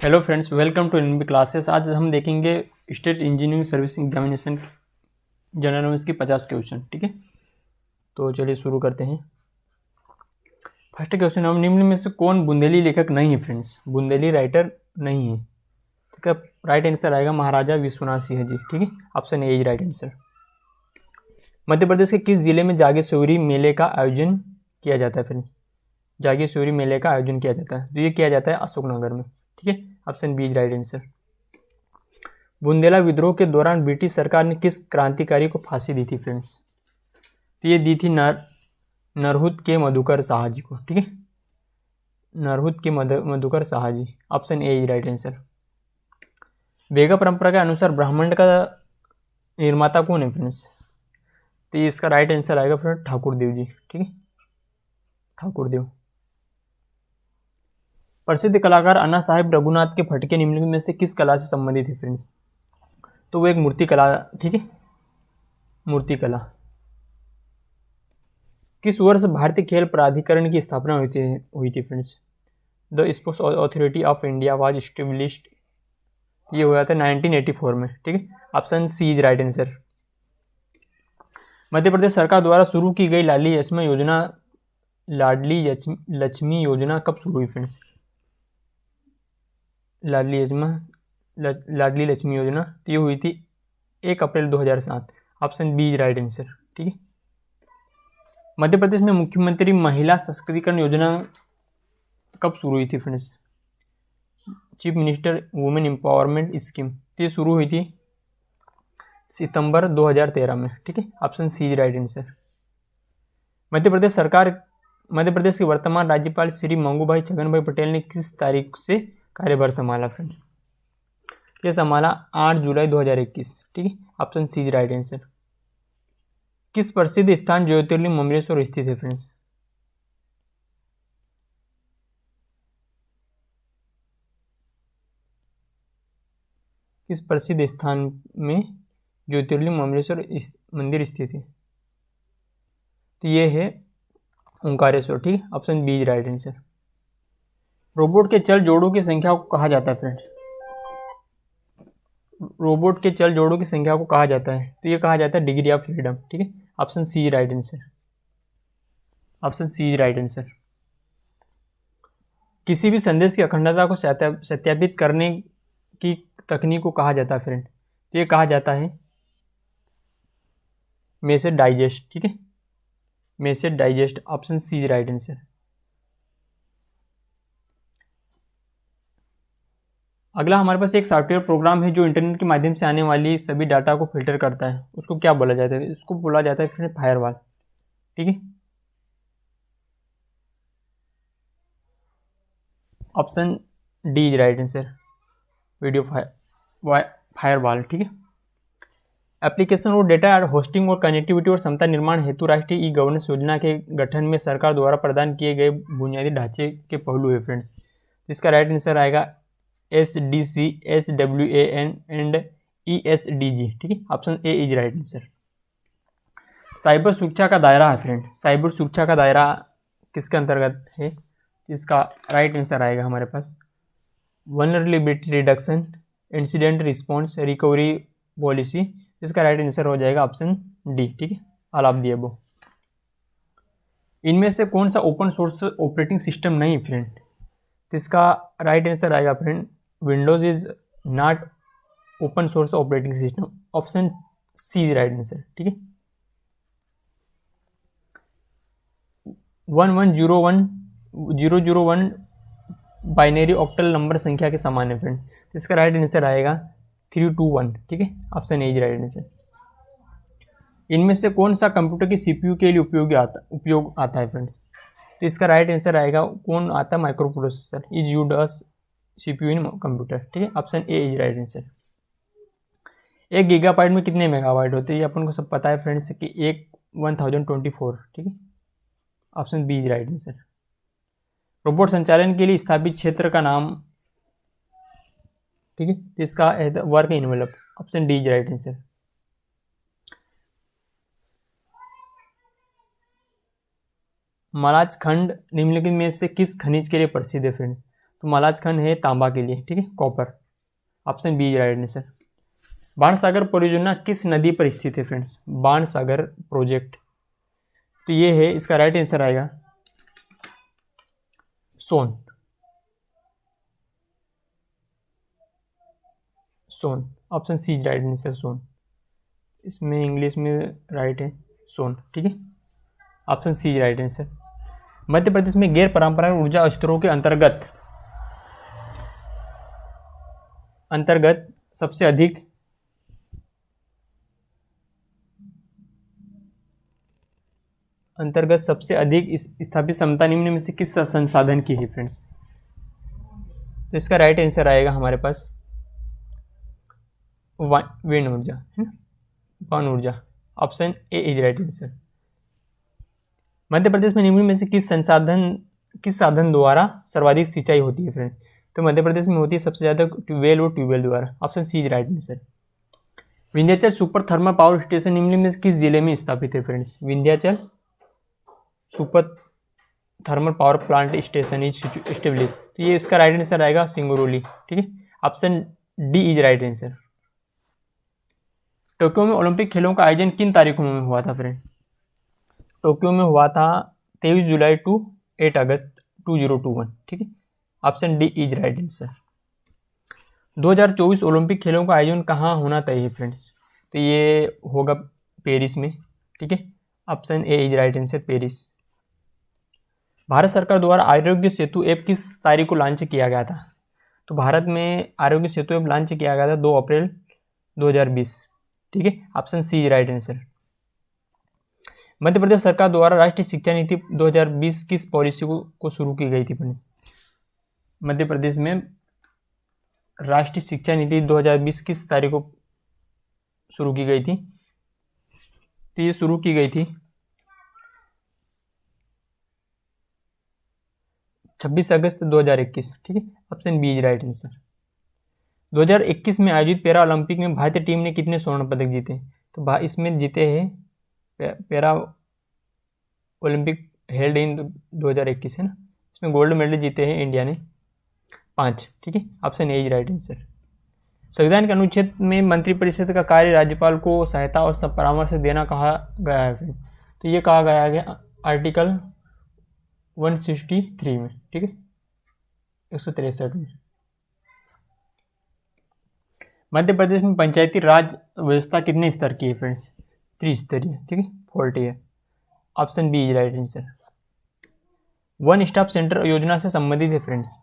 Hello friends, welcome to NB classes. आज हम देखेंगे state engineering service examination general knowledge की 50 क्वेश्चन। ठीक है, तो चलिए शुरू करते हैं। फर्स्ट क्वेश्चन, हम निम्न में से कौन बुंदेली लेखक नहीं है? फ्रेंड्स, बुंदेली राइटर नहीं है। ठीक है, राइट आंसर आएगा महाराजा विश्वनाथ सिंह जी। ठीक है, option A is right answer. Madhya Pradesh के किस जिले में जागेश्वरी मेले का आयोजन किया जाता है? फ्रेंड्स, जागेश्वरी मेले का आयोजन किया जाता है, तो ये किया जाता है अशोकनगर में। ठीक है, option B is right answer. Bundela विद्रोह के दौरान ब्रिटिश सरकार ने किस क्रांतिकारी को फांसी दी थी? फ्रेंड्स, तो ये दी थी नरहुत के मधुकर शाह जी को। ठीक है, नरहुत के Madhukar Shah ji. Option A is right answer. वेगा परंपरा के अनुसार ब्राह्मण का निर्माता कौन है? फ्रेंड्स, तो इसका राइट आंसर आएगा फ्रेंड ठाकुर देव जी। ठीक है, ठाकुर देव। प्रसिद्ध कलाकार अन्ना साहेब रघुनाथ के फटके निम्नलिखित में से किस कला से संबंधित है? फ्रेंड्स, तो वो एक मूर्ति कला। ठीक है, मूर्ति कला। किस वर्ष भारतीय खेल प्राधिकरण की स्थापना हुई थी? Friends, the Sports Authority of India was established. ये हुआ था 1984 में। ठीक है, option C is right answer. Madhya Pradesh सरकार द्वारा शुरू की गई लाडली लक्ष्मी योजना कब शुरू हुई? फ्रेंड्स, लाडली लक्ष्मी योजना तो ये हुई थी 1 अप्रैल 2007। Option B is right answer. ठीक है, मध्य प्रदेश में मुख्यमंत्री महिला सशक्तिकरण योजना कब शुरू हुई थी? Friends, chief minister women empowerment scheme, तो ये शुरू हुई थी सितंबर 2013 में। ठीक है, option C is right answer. Madhya Pradesh के वर्तमान राज्यपाल श्री मंगूभाई छगन पटेल ने किस तारीख से कार्यभार संभाला? फ्रेंड, ये संभाला 8 जुलाई 2021। ठीक है, option C is right answer. किस प्रसिद्ध स्थान ज्योतिर्लिंग ममलेश्वर स्थित है? फ्रेंड्स, किस प्रसिद्ध स्थान में ज्योतिर्लिंग ममलेश्वर मंदिर स्थित है? तो ये है ओंकारेश्वर। ठीक है, option B is right answer. Robot के चल जोड़ों की संख्या को कहा जाता है? फ्रेंड, रोबोट के चल जोड़ों की संख्या को कहा जाता है, तो ये कहा जाता है डिग्री ऑफ फ्रीडम। ठीक है, option C right answer. Option C right answer. किसी भी संदेश की अखंडता को सत्यापित करने की तकनीक को कहा जाता है? फ्रेंड, तो ये कहा जाता है मैसेज डाइजेस्ट। ठीक है, message digest. Option C right answer. अगला हमारे पास एक सॉफ्टवेयर प्रोग्राम है जो इंटरनेट के माध्यम से आने वाली सभी डाटा को फिल्टर करता है, उसको क्या बोला जाता है? इसको बोला जाता है फिर फायरवॉल। ठीक है, option D is right answer, video firewall. ठीक है, एप्लीकेशन और डेटा होस्टिंग और कनेक्टिविटी और क्षमता निर्माण हेतु राष्ट्रीय ई गवर्नेंस योजना के गठन में सरकार द्वारा प्रदान किए गए बुनियादी ढांचे के पहलू है? फ्रेंड्स, इसका राइट आंसर आएगा SDC, SWAN एंड ESDG। ठीक है, option A is right answer. Cyber सुरक्षा का दायरा है? फ्रेंड, साइबर सुरक्षा का दायरा किसके अंतर्गत है? इसका राइट आंसर आएगा हमारे पास vulnerability reduction, incident response, recovery policy. इसका राइट आंसर हो जाएगा ऑप्शन डी। ठीक है, ऑल ऑफ द अबव। इनमें से कौन सा ओपन सोर्स ऑपरेटिंग सिस्टम नहीं? फ्रेंड, तो इसका राइट आंसर आएगा friend Windows is not open source operating system. Option C is right answer. ठीक है, 1101 बाइनरी ऑक्टल नंबर संख्या के समान है? फ्रेंड, तो इसका राइट आंसर आएगा 321। ठीक है, option A is right answer. इनमें से कौन सा कंप्यूटर की CPU के लिए उपयोग आता है? फ्रेंड्स, तो इसका राइट आंसर आएगा कौन आता है? Microprocessor is used as CPU in computer. ठीक है, option A is right answer. 1 gigabyte में कितने मेगाबाइट होते हैं? ये अपन को सब पता है फ्रेंड्स कि 1024। ठीक है, option B is right answer. Robot संचालन के लिए स्थापित क्षेत्र का नाम? ठीक है, तो इसका work envelope. Option D is right answer. Malajkhand निम्नलिखित में से किस खनिज के लिए प्रसिद्ध है? फ्रेंड, तो मलाज खंड है तांबा के लिए, ठीक है, copper. Option B is right answer. Bansagar परियोजना किस नदी पर स्थित है फ्रेंड्स? बाणसागर प्रोजेक्ट, तो ये है, इसका राइट आंसर आएगा सोन। सोन, ऑप्शन सी राइट आंसर, सोन। इसमें इंग्लिश में राइट है सोन, ठीक है, option C right answer. Madhya Pradesh में गैर परंपरागत ऊर्जा स्रोतों के अंतर्गत सबसे अधिक स्थापित क्षमता निम्न में से किस संसाधन की है फ्रेंड्स? तो इसका राइट आंसर आएगा हमारे पास विंड ऊर्जा, है ना, पवन ऊर्जा। Option A is right answer. Madhya Pradesh में निम्न में से किस साधन द्वारा सर्वाधिक सिंचाई होती है फ्रेंड? तो मध्य प्रदेश में होती है सबसे ज्यादा ट्यूबवेल और ट्यूबवेल द्वारा। Option C is right answer. Vindhyachal super thermal power station निम्न में से किस जिले में स्थापित है friends? Vindhyachal super thermal power plant station is establish, तो ये इसका राइट आंसर आएगा सिंगरौली, ठीक है, option D is right answer. Tokyo में ओलंपिक खेलों का आयोजन किन तारीखों में हुआ था फ्रेंड? टोक्यो में हुआ था 23 जुलाई टू 8 अगस्त 2021, ठीक है, option D is right answer. 2024 Olympic खेलों का आयोजन कहाँ होना तय है फ्रेंड्स? तो ये होगा पेरिस में, ठीक है, option A is right answer, Paris. Bharat सरकार द्वारा आरोग्य सेतु ऐप किस तारीख को लॉन्च किया गया था? तो भारत में आरोग्य सेतु ऐप लॉन्च किया गया था 2 अप्रैल 2020, ठीक है, option C is right answer. Madhya Pradesh सरकार द्वारा राष्ट्रीय शिक्षा नीति 2020 किस पॉलिसी को शुरू की गई थी फ्रेंड्स? मध्य प्रदेश में राष्ट्रीय शिक्षा नीति 2020 किस तारीख को शुरू की गई थी? तो ये शुरू की गई थी 26 अगस्त 2021, ठीक है, option B is right answer. 2021 में आयोजित पैरा ओलंपिक में भारतीय टीम ने कितने स्वर्ण पदक जीते? तो इसमें जीते हैं पैरा ओलंपिक हेल्ड इन 2021 है ना, इसमें गोल्ड मेडल जीते हैं इंडिया ने 5, ठीक है, option A is right answer. संविधान के अनुच्छेद में मंत्रिपरिषद का कार्य राज्यपाल को सहायता और सब परामर्श देना कहा गया है फिर? तो ये कहा गया है आर्टिकल 163 में, ठीक है, 163 में। मध्य प्रदेश में पंचायती राज व्यवस्था कितने स्तर की है फ्रेंड्स? त्रिस्तरीय, ठीक है, 40 है, option B is right answer. One stop centre योजना से संबंधित है फ्रेंड्स,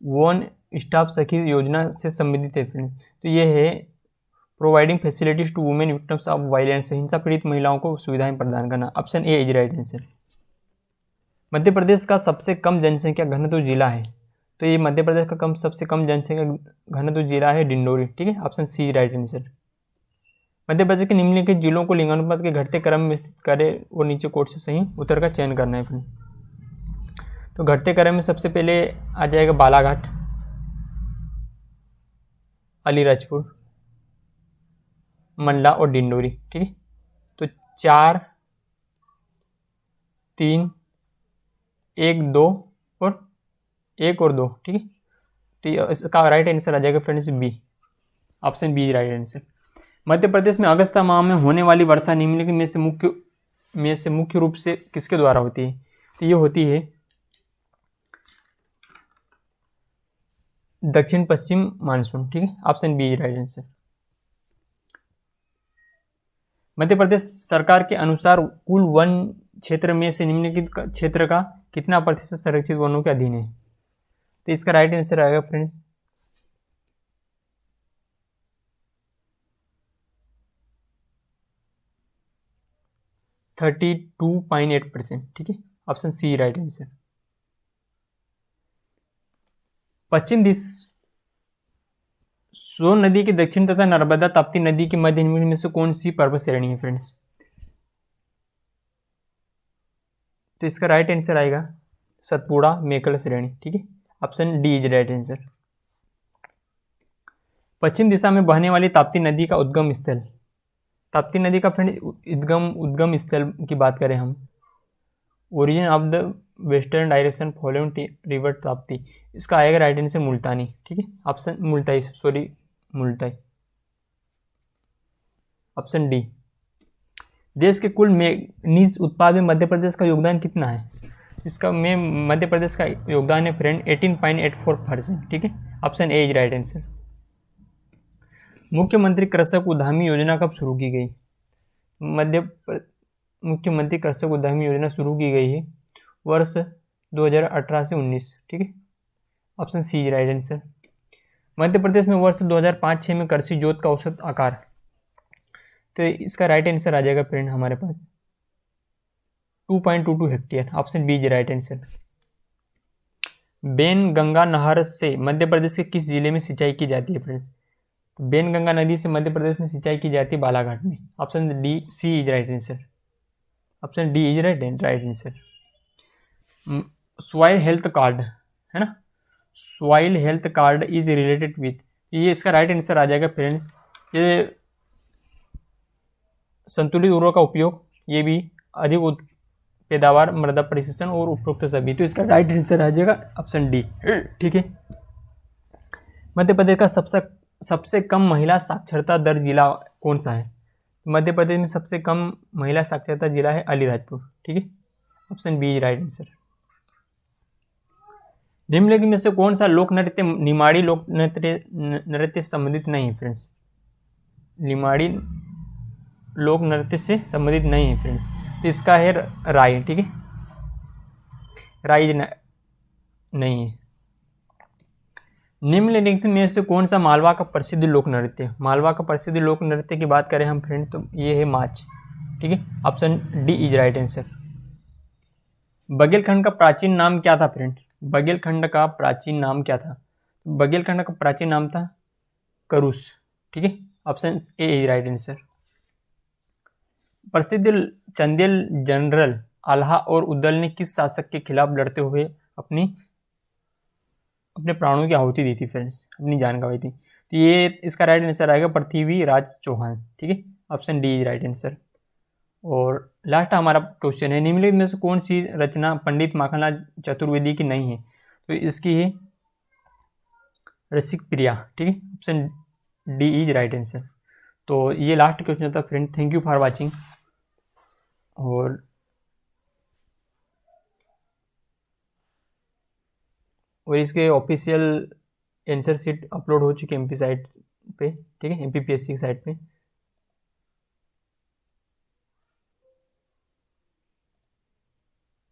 वन स्टॉप सखी योजना से संबंधित है फ्रेंड्स, तो ये है providing facilities to women victims of violence, हिंसा पीड़ित महिलाओं को सुविधाएं प्रदान करना, option A is right answer. Madhya Pradesh का सबसे कम जनसंख्या घनत्व जिला है? तो ये मध्य प्रदेश का सबसे कम जनसंख्या घनत्व जिला है डिंडोरी, ठीक है, option C right answer. Madhya Pradesh के निम्नलिखित जिलों को लिंगानुपात के घटते क्रम में स्थित करें और नीचे कोट से सही उत्तर का चयन करना है फ्रेंड्स। तो घटते क्रम में सबसे पहले आ जाएगा बालाघाट, अलीराजपुर, मंडला और डिंडोरी, ठीक है, तो 4, 3, 1, 2 और 1 और 2, ठीक है, तो इसका राइट आंसर आ जाएगा friends B, option B right answer. Madhya Pradesh में अगस्त माह में होने वाली वर्षा निम्नलिखित में से मुख्य रूप से किसके द्वारा होती है? तो ये होती है दक्षिण पश्चिम मानसून, ठीक है, option B right answer. Madhya Pradesh सरकार के अनुसार कुल वन क्षेत्र में से निम्नलिखित क्षेत्र का कितना प्रतिशत संरक्षित वनों के अधीन है? तो इसका राइट आंसर आएगा फ्रेंड्स 32.8%, ठीक है, ऑप्शन सी राइट आंसर। पश्चिम दिश सोन नदी के दक्षिण तथा नर्मदा ताप्ती नदी के मध्य में से कौन सी पर्वत श्रेणी है फ्रेंड्स? तो इसका राइट आंसर आएगा सतपुड़ा मेकल श्रेणी, ठीक है, option D is right answer. पश्चिम दिशा में बहने वाली ताप्ती नदी का उद्गम स्थल, ताप्ती नदी का फ्रेंड उद्गम स्थल की बात करें हम, origin of the western direction following river Tapti, इसका आएगा राइट आंसर मुल्तानी, ठीक है, option Multai, sorry Multai, option D. देश के कुल मैग्नीज उत्पाद में मध्य प्रदेश का योगदान कितना है? इसका में मध्य प्रदेश का योगदान है फ्रेंड 18.84%, ठीक है, option A is right answer. मुख्यमंत्री कृषक उद्यमी योजना कब शुरू की गई? मुख्यमंत्री कृषक उद्यमी योजना शुरू की गई है वर्ष 2018 से 19, ठीक है, option C is right answer. Madhya Pradesh में वर्ष 2005-6 में कृषि जोत का औसत आकार, तो इसका राइट आंसर आ जाएगा फ्रेंड हमारे पास 2.22 hectare, option B is right answer. Wainganga नहर से मध्य प्रदेश के किस जिले में सिंचाई की जाती है फ्रेंड्स? तो बेन गंगा नदी से मध्य प्रदेश में सिंचाई की जाती है बालाघाट में, option D C is right answer, option D is right answer. Soil health card है ना, soil health card is related with, ये इसका राइट आंसर आ जाएगा फ्रेंड्स, ये संतुलित उर्वरक का उपयोग, ये भी अधिक पैदावार, मृदा परिशोषण और उपरोक्त सभी, तो इसका राइट आंसर आ जाएगा ऑप्शन डी, ठीक है। मध्य प्रदेश का सबसे कम महिला साक्षरता दर जिला कौन सा है? मध्य प्रदेश में सबसे कम महिला साक्षरता जिला है अलीराजपुर, ठीक है, ऑप्शन बी राइट आंसर। निम्नलिखित में से कौन सा लोक नृत्य निमाड़ी लोक नृत्य संबंधित नहीं है फ्रेंड्स? निमाड़ी लोक नृत्य से संबंधित नहीं है फ्रेंड्स, तो इसका है राई, ठीक है, राई नहीं है। निम्नलिखित में से कौन सा मालवा का प्रसिद्ध लोक नृत्य? मालवा का प्रसिद्ध लोक नृत्य की बात करें हम फ्रेंड तो ये है माच, ठीक है, option D is right answer. Baghelkhand का प्राचीन नाम क्या था फ्रेंड? बघेलखंड का प्राचीन नाम क्या था? बघेलखंड का प्राचीन नाम था करुष, ठीक है, option A is right answer. प्रसिद्ध चंदेल जनरल आल्हा और उद्दल ने किस शासक के खिलाफ लड़ते हुए अपने प्राणों की आहुति दी थी फ्रेंड्स, अपनी जान गंवाई थी? तो ये इसका राइट आंसर आएगा पृथ्वीराज चौहान, ठीक है, option D is right answer. और लास्ट हमारा क्वेश्चन है, निम्नलिखित में से कौन सी रचना पंडित माखनलाल चतुर्वेदी की नहीं है? तो इसकी है रसिक प्रिया, ठीक है, option D is right answer. तो ये लास्ट क्वेश्चन था friend, thank you for watching. और इसके ऑफिशियल आंसर शीट अपलोड हो चुकी है एमपी साइट पे, ठीक है, एमपीपीएससी की साइट पे।